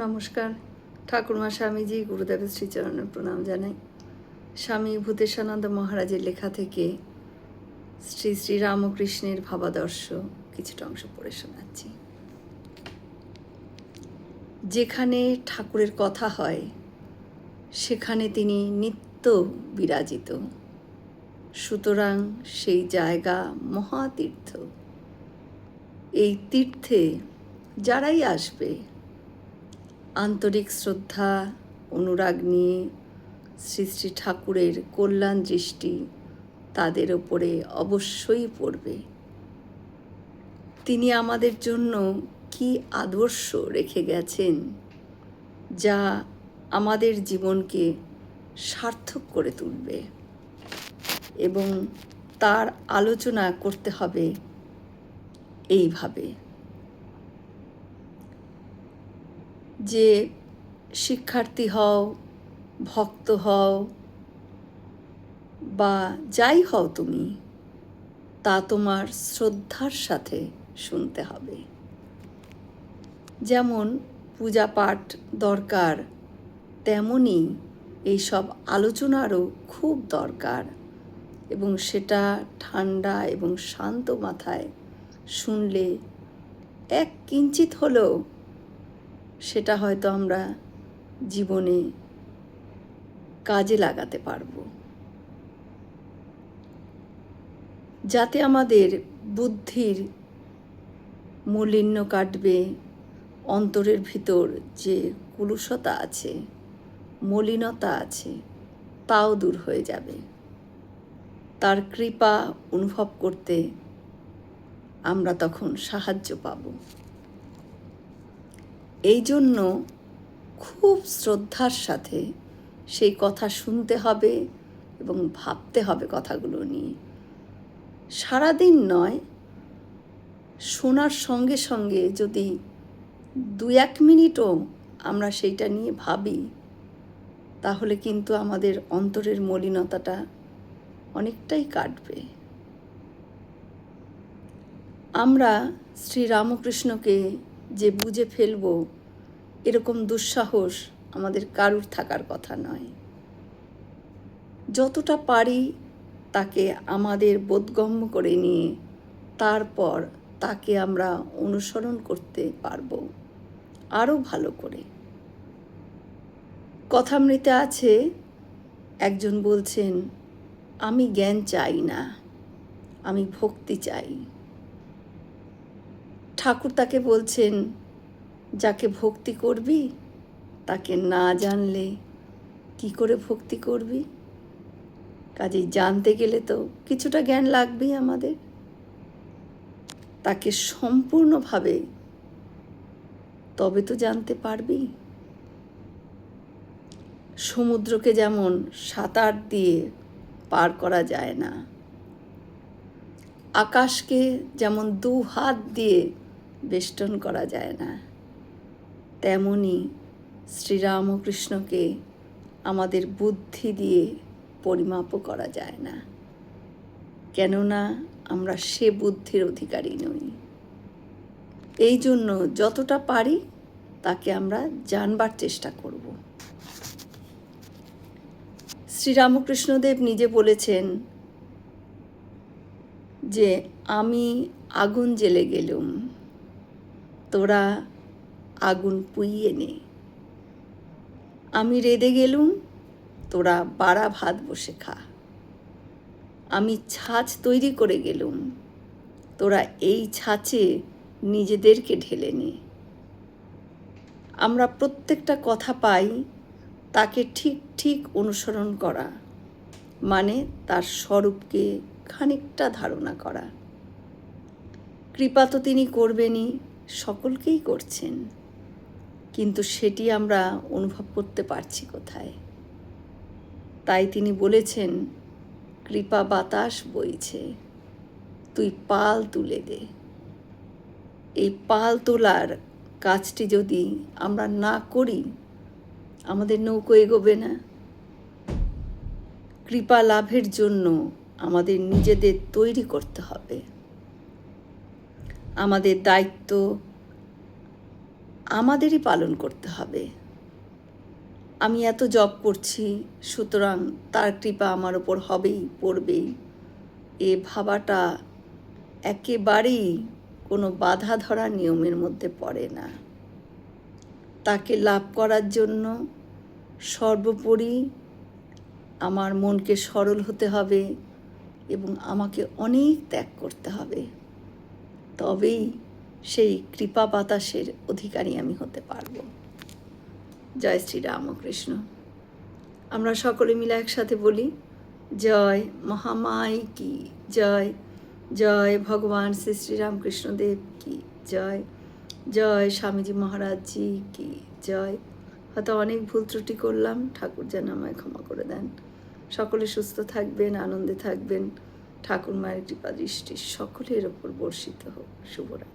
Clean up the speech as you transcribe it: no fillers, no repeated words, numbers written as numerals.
নমস্কার। ঠাকুরমা স্বামীজি গুরুদেবের শ্রীচরণে প্রণাম জানাই। স্বামী ভূতেশানন্দ মহারাজের লেখা থেকে শ্রী শ্রী রামকৃষ্ণের ভাবাদর্শ কিছুটা অংশ পড়ে শোনাচ্ছি। যেখানে ঠাকুরের কথা হয় সেখানে তিনি নিত্য বিরাজিত, সুতরাং সেই জায়গা মহাতীর্থ। এই তীর্থে যারাই আসবে আন্তরিক শ্রদ্ধা অনুরাগ নিয়ে শ্রী শ্রী ঠাকুরের কল্যাণ দৃষ্টি তাদের ওপরে অবশ্যই পড়বে। তিনি আমাদের জন্য কি আদর্শ রেখে গেছেন যা আমাদের জীবনকে সার্থক করে তুলবে, এবং তার আলোচনা করতে হবে এইভাবে যে শিক্ষার্থী হও, ভক্ত হও বা যাই হও তুমি, তা তোমার শ্রদ্ধার সাথে শুনতে হবে। যেমন পূজা পাঠ দরকার, তেমনই এইসব আলোচনারও খুব দরকার, এবং সেটা ঠান্ডা এবং শান্ত মাথায় শুনলে এক কিঞ্চিত হলেও সেটা হয়তো আমরা জীবনে কাজে লাগাতে পারবো, যাতে আমাদের বুদ্ধির মলিন্য কাটবে, অন্তরের ভিতর যে কুলুষতা আছে, মলিনতা আছে, তাও দূর হয়ে যাবে। তার কৃপা অনুভব করতে আমরা তখন সাহায্য পাব। এই জন্য খুব শ্রদ্ধার সাথে সেই কথা শুনতে হবে এবং ভাবতে হবে কথাগুলো নিয়ে। সারাদিন নয়, শোনার সঙ্গে সঙ্গে যদি 2-1 মিনিটও আমরা সেইটা নিয়ে ভাবি, তাহলে কিন্তু আমাদের অন্তরের মলিনতাটা অনেকটাই কাটবে। আমরা শ্রী রামকৃষ্ণকে যে বুঝে ফেলব এরকম দুঃসাহস আমাদের কারুর থাকার কথা নয়। যতটা পারি তাকে আমাদের বোধগম্য করে নিয়ে তারপর তাকে আমরা অনুসরণ করতে পারব আরও ভালো করে। কথামৃতে আছে, একজন বলছেন, আমি জ্ঞান চাই না, আমি ভক্তি চাই। ঠাকুর তাকে বলছেন, যাকে ভক্তি করবি তাকে না জানলে কি করে ভক্তি করবি? কাজেই জানতে গেলে তো কিছুটা জ্ঞান লাগবেই আমাদের। তাকে সম্পূর্ণভাবে তবে তো জানতে পারবি। সমুদ্রকে যেমন সাঁতার দিয়ে পার করা যায় না, আকাশকে যেমন 2 হাত দিয়ে বেষ্টন করা যায় না, তেমনি শ্রীরামকৃষ্ণকে আমাদের বুদ্ধি দিয়ে পরিমাপও করা যায় না, কেননা আমরা সে বুদ্ধির অধিকারী নই। এই জন্য যতটা পারি তাকে আমরা জানবার চেষ্টা করব। শ্রীরামকৃষ্ণদেব নিজে বলেছেন যে আমি আগুন জ্বেলে গেলুম, তোরা আগুন পুইয়ে নে। আমি রেঁধে গেলুম, তোরা বাড়া ভাত বসে খা। আমি ছাঁচ তৈরি করে গেলুম, তোরা এই ছাঁচে নিজেদেরকে ঢেলে নে। আমরা প্রত্যেকটা কথা পাই তাকে ঠিক ঠিক অনুসরণ করা, মানে তার স্বরূপকে খানিকটা ধারণা করা। কৃপা তো তিনি করবেনই, সকলকেই করছেন, কিন্তু সেটি আমরা অনুভব করতে পারছি কোথায়? তাই তিনি বলেছেন, কৃপা বাতাস বইছে, তুই পাল তুলে দে। এই পাল তোলার কাজটি যদি আমরা না করি, আমাদের নৌকো এগোবে না। কৃপা লাভের জন্য আমাদের নিজেদের তৈরি করতে হবে। আমাদের দায়িত্ব আমাদেরই পালন করতে হবে। আমি এত জপ করছি, সুতরাং তার কৃপা আমার ওপর হবেই, পড়বেই, এ ভাবাটা একেবারেই কোনো বাধা ধরা নিয়মের মধ্যে পড়ে না। তাকে লাভ করার জন্য সর্বোপরি আমার মনকে সরল হতে হবে এবং আমাকে অনেক ত্যাগ করতে হবে। তবেই সেই কৃপা বাতাসের অধিকারী আমি হতে পারব। জয় শ্রী রামকৃষ্ণ। আমরা সকলে মিলে একসাথে বলি, জয় মহামাই কি জয়, জয় ভগবান শ্রী শ্রী রামকৃষ্ণদেব কি জয়, জয় স্বামীজি মহারাজজি কি জয়। হয়তো অনেক ভুল ত্রুটি করলাম, ঠাকুর যেন আমায় ক্ষমা করে দেন। সকলে সুস্থ থাকবেন, আনন্দে থাকবেন। ঠাকুর মায়ের কৃপা দৃষ্টি সকলের ওপর বর্ষিত হোক। শুভরাত্রি।